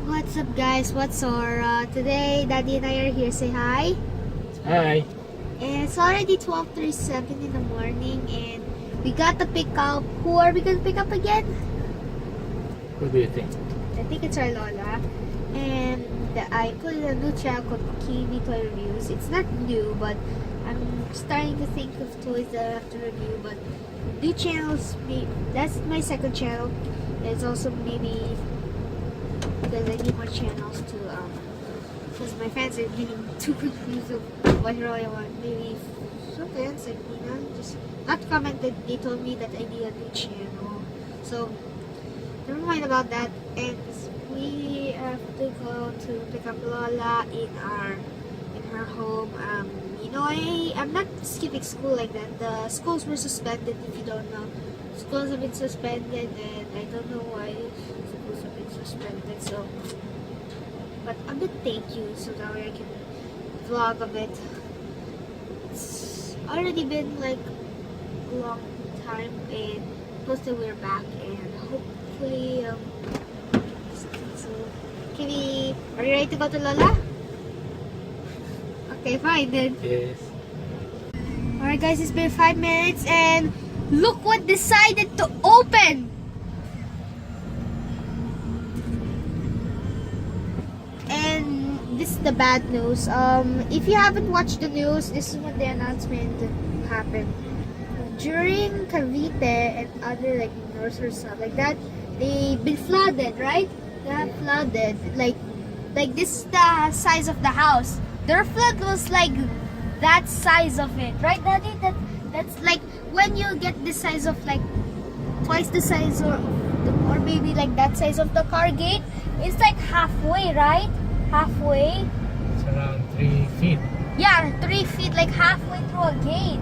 What's up, guys? What's our today? Daddy and I are here. Say hi. Hi. And it's already 12:37 in the morning, and we got to pick up. Who are we gonna pick up again? Who do you think? I think it's our Lola. And I put a new channel called KB Toy Reviews. It's not new, but I'm starting to think of toys that I have to review. But new channels, that's my second channel. It's also maybe because I need more channels to because my fans are getting too confused of what really I want. Maybe some fans like just not commented. They told me that I need a new channel, so never mind about that. And we have to go to pick up Lola in her home. I'm not skipping school like that. The schools were suspended. If you don't know, schools have been suspended, and I don't know why schools have been suspended. So, but a bit thank you, so that way I can vlog a bit. It's already been like a long time, and close to we're back, and hopefully so are you ready to go to Lola? Okay, fine then. Yes. Alright guys, it's been 5 minutes and look what decided to open! And this is the bad news. If you haven't watched the news, this is what the announcement happened. During Cavite and other like north or stuff like that, they've been flooded, right? They have flooded. Like this is the size of the house. Their flood was like that size of it, right, Daddy? That's like when you get this size of like twice the size or maybe like that size of the car gate. It's like halfway, right? Halfway. It's around 3 feet. Yeah, 3 feet, like halfway through a gate.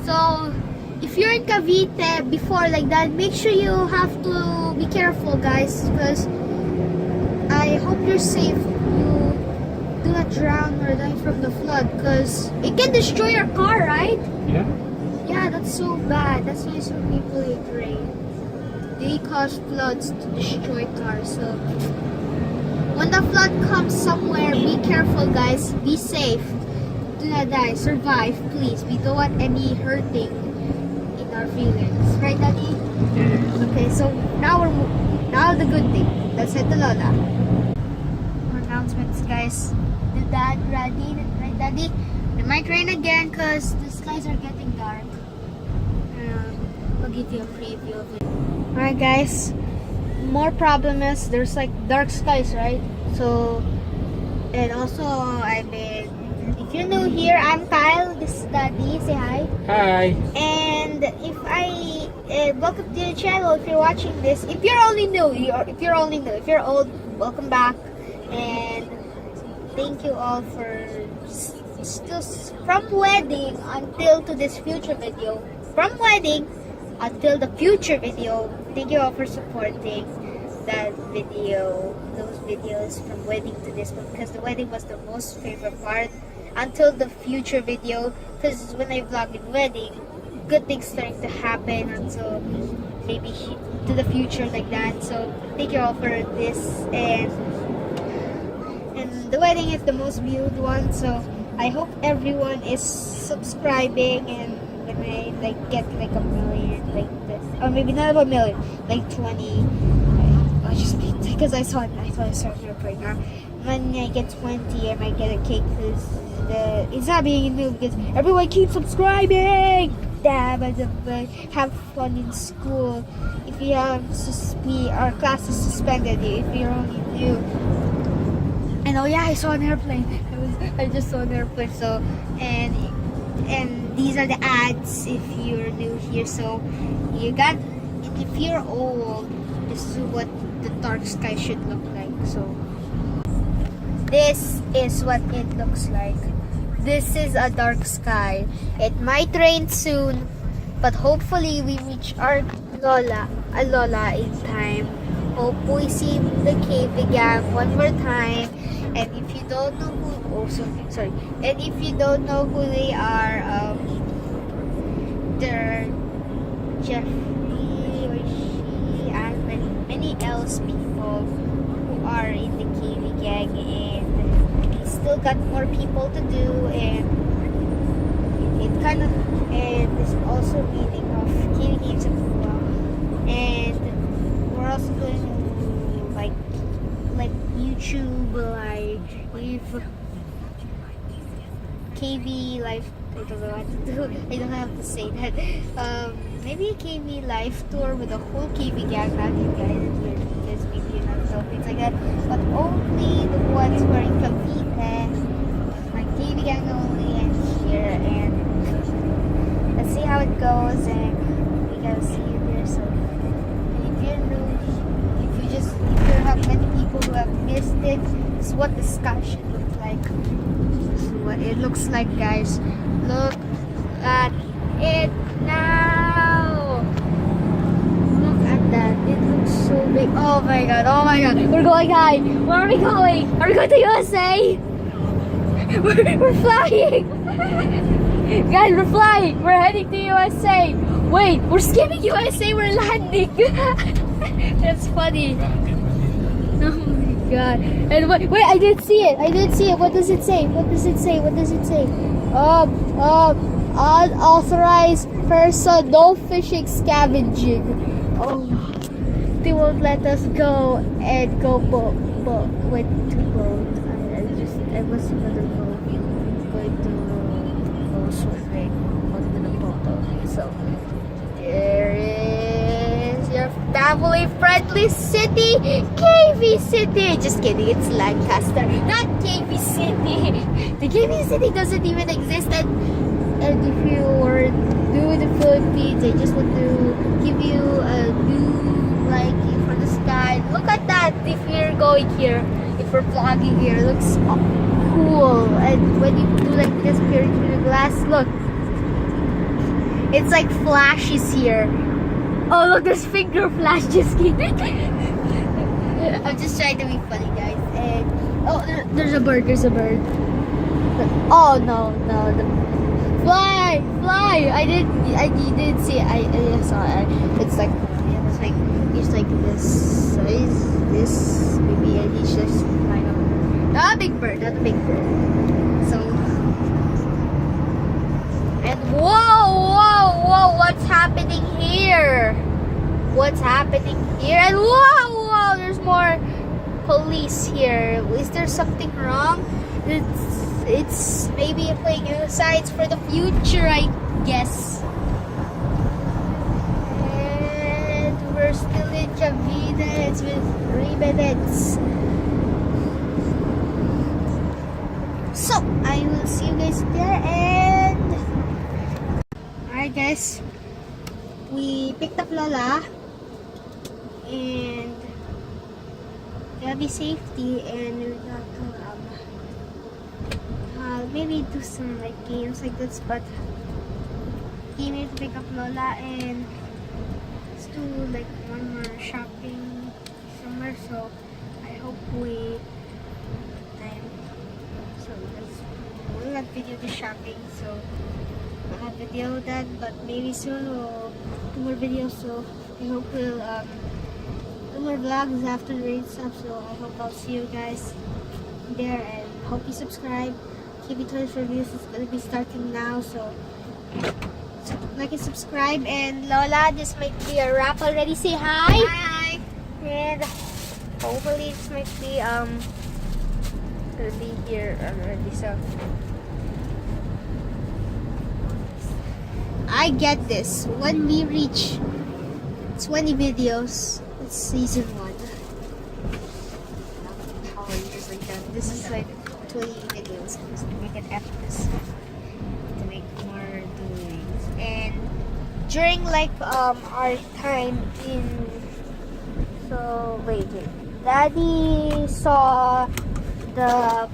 So if you're in Cavite before like that, make sure you have to be careful, guys, because I hope you're safe. You do not drown or die from the flood, because it can destroy your car, right? Yeah. Yeah, that's so bad. That's why some people hate rain. They cause floods to destroy cars. So when the flood comes somewhere, be careful, guys. Be safe. Do not die. Survive, please. We don't want any hurting in our feelings, right, Daddy? Yes. Okay, so now the good thing. Let's head to Lola. More announcements, guys. The dad ready, right, Daddy? It might rain again because the skies are getting dark. I'll give you a preview of it. Alright, guys. More problem is there's like dark skies, right? So, and also if you're new here, I'm Kyle. This is Daddy. Say hi. Hi. And welcome to the channel. If you're watching this, if you're old, welcome back. And thank you all for still from wedding until to this future video. From wedding until the future video. Thank you all for supporting that video, those videos from wedding to this one, because the wedding was the most favorite part until the future video, because when I vlog in wedding, good things starting to happen until maybe to the future like that. So thank you all for this, and the wedding is the most viewed one, so I hope everyone is subscribing, and when I like get like a million like this, or maybe not a million, like 20, I just because I saw it right now. When I get 20, I might get a cake, because it's not being new because everyone keeps subscribing. But have fun in school. If you have our class is suspended, if you're only new. And oh yeah, I saw an airplane. I just saw an airplane. So and these are the ads if you're new here. So if you're old, this is what the dark sky should look like. So this is what it looks like. This is a dark sky. It might rain soon, but hopefully we reach our Lola in time. Hope we see the cave again one more time. And if you don't know and if you don't know who they are, they're Jeffrey or she and many else people who are in got more people to do, and it kind of, and this also meaning of Katie Games as well. And we're also doing like YouTube, like if KV live. I don't know what to do. I don't have to say that. Maybe a KV live tour with the whole KV gang, not you guys here, because maybe you know so things like that. But only the ones wearing Cavite, my KV gang only, and here. And let's see how it goes. And we gotta see you there. So if you're new, if you have many people who have missed it, this is what the sky should look like. This is what it looks like, guys. Look at it now. Look at that. It looks so big. Oh my god. Oh my god. We're going high. Where are we going? Are we going to USA? We're flying. Guys, we're flying. We're heading to USA. Wait, we're skipping USA. We're landing. That's funny. Oh my god. And wait, I didn't see it. What does it say? Unauthorized person, no fishing, scavenging. Oh, they won't let us go and go boat. Wait, to boat. I was gonna go. Going to go swimming onto the boat only. So there is your family-friendly city, KV City. Just kidding, it's Lancaster, not KV City. The KV City doesn't even exist. And if you were new in the Philippines, I just want to give you a new like for the sky. Look at that. If you're going here, if we're vlogging here, it looks cool. And when you do like this, peering through the glass, look, it's like flashes here. Oh look, there's finger flash. Just kidding. I'm just trying to be funny, guys. And oh, there's a bird. Oh no, fly! I didn't see it. I saw it. It's like this size. This maybe I need just flying over. Not a big bird. So and whoa! What's happening here? And whoa! There's more police here. Is there something wrong? It's maybe playing signs for the future, I guess. And we're still in Cavite. It's been 3 minutes. So I will see you guys there. And alright, guys, we picked up Lola, and gotta be safety, and we got to maybe do some like games like this, but came here to pick up Lola, and let's do like one more shopping somewhere. So I hope we time. So we'll not video the shopping, so we'll not video that, but maybe soon we'll do more videos. So I hope we'll do more vlogs after the rain stuff. So I hope I'll see you guys there, and hope you subscribe. KV Toys Reviews is going to be starting now, so like and subscribe. And Lola, this might be a wrap already. Say hi. Hi. And hopefully this might be gonna be here already. So I get this. When we reach 20 videos, it's season 1. How are you just like that? This is like 20 videos, so we can edit this to make more doings. And during like our time in, so wait, Daddy saw the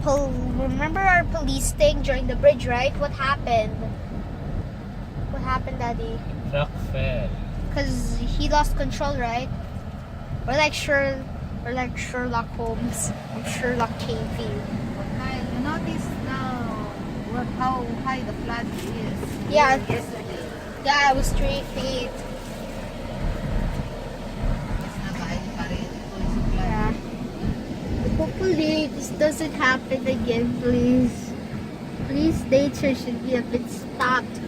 remember our police thing during the bridge, right? What happened, Daddy? Truck fell. Because he lost control, right? We're like Sherlock Holmes. I'm Sherlock KV. You notice now how high the flood is. Yeah. Yesterday. Yeah, it was 3 feet. It's not high pa rin. Ito is flood. Yeah. But hopefully Hopefully this doesn't happen again, please. Please, nature should be a bit stopped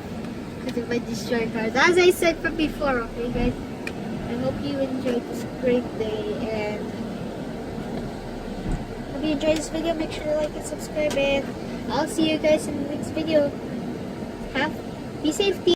because of my destroyed cars. As I said from before, okay guys? I hope you enjoyed this great day, and if you enjoyed this video, make sure to like and subscribe, and I'll see you guys in the next video. Be safe, team.